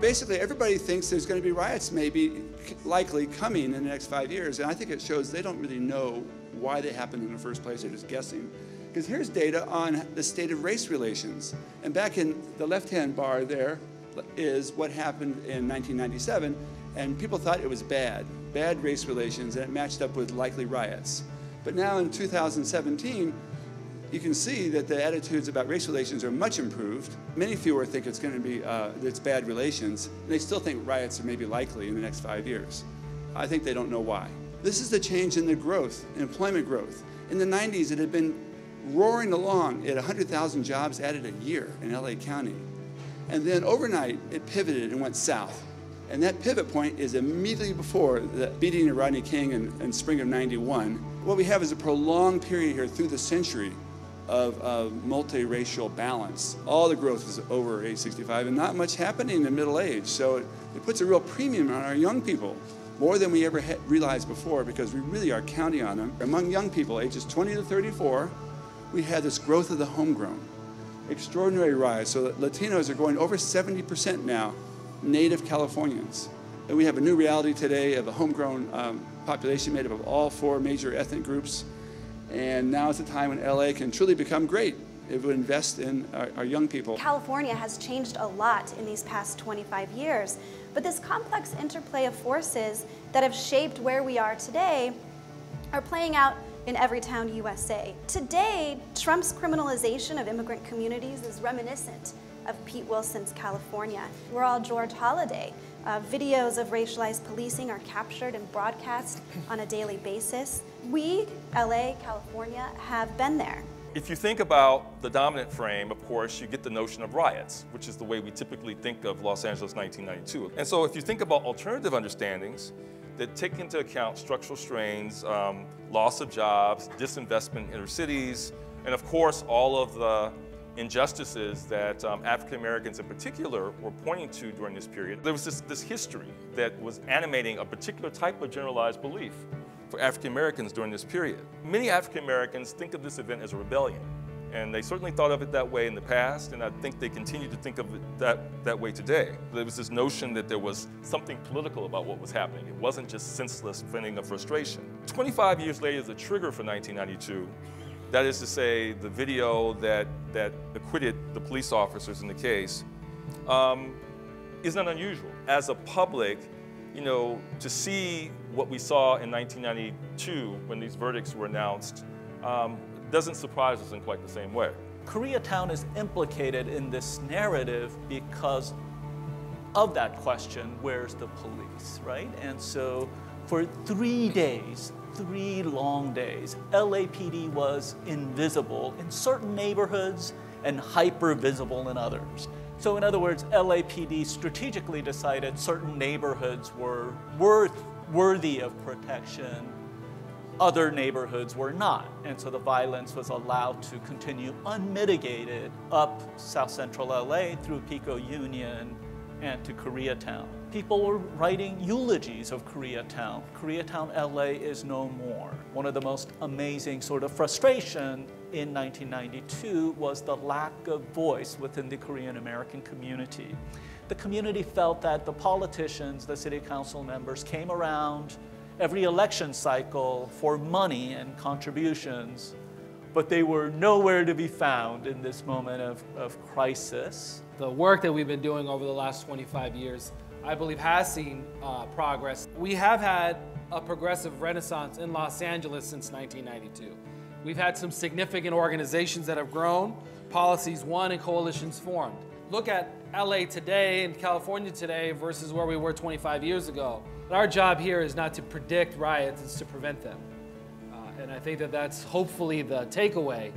Basically, everybody thinks there's going to be riots likely coming in the next 5 years, and I think it shows they don't really know why they happened in the first place. They're just guessing. Because here's data on the state of race relations. And back in the left-hand bar there is what happened in 1997, and people thought it was bad race relations, and it matched up with likely riots. But now in 2017, you can see that the attitudes about race relations are much improved. Many fewer think it's going to be it's bad relations, and they still think riots are maybe likely in the next 5 years. I think they don't know why. This is the change in the growth, in employment growth. In the 90s, it had been roaring along at 100,000 jobs added a year in LA County. And then overnight, it pivoted and went south. And that pivot point is immediately before the beating of Rodney King in spring of '91. What we have is a prolonged period here through the century of multiracial balance. All the growth is over age 65 and not much happening in middle age. So it puts a real premium on our young people, more than we ever realized before, because we really are counting on them. Among young people, ages 20 to 34, we had this growth of the homegrown. Extraordinary rise. So that Latinos are going over 70% now, native Californians. And we have a new reality today of a homegrown population made up of all 4 major ethnic groups. And now is the time when LA can truly become great if we invest in our young people. California has changed a lot in these past 25 years, but this complex interplay of forces that have shaped where we are today are playing out in every town USA. Today, Trump's criminalization of immigrant communities is reminiscent of Pete Wilson's California. We're all George Holiday. Videos of racialized policing are captured and broadcast on a daily basis. We, LA, California, have been there. If you think about the dominant frame, of course, you get the notion of riots, which is the way we typically think of Los Angeles 1992. And so if you think about alternative understandings that take into account structural strains, loss of jobs, disinvestment in inner cities, and of course, all of the injustices that African Americans in particular were pointing to during this period. There was this history that was animating a particular type of generalized belief for African Americans during this period. Many African Americans think of this event as a rebellion, and they certainly thought of it that way in the past, and I think they continue to think of it that way today. There was this notion that there was something political about what was happening. It wasn't just senseless venting of frustration. 25 years later, the trigger for 1992, that is to say, the video that acquitted the police officers in the case, is not unusual. As a public, you know, to see what we saw in 1992 when these verdicts were announced doesn't surprise us in quite the same way. Koreatown is implicated in this narrative because of that question, where's the police, right? And so for 3 days, 3 long days, LAPD was invisible in certain neighborhoods and hyper-visible in others. So in other words, LAPD strategically decided certain neighborhoods were worthy of protection, other neighborhoods were not. And so the violence was allowed to continue unmitigated up South Central LA through Pico Union and to Koreatown. People were writing eulogies of Koreatown. Koreatown, LA is no more. One of the most amazing sort of frustration in 1992 was the lack of voice within the Korean American community. The community felt that the politicians, the city council members came around every election cycle for money and contributions, but they were nowhere to be found in this moment of crisis. The work that we've been doing over the last 25 years, I believe, has seen progress. We have had a progressive renaissance in Los Angeles since 1992. We've had some significant organizations that have grown, policies won, and coalitions formed. Look at LA today and California today versus where we were 25 years ago. Our job here is not to predict riots, it's to prevent them. And I think that that's hopefully the takeaway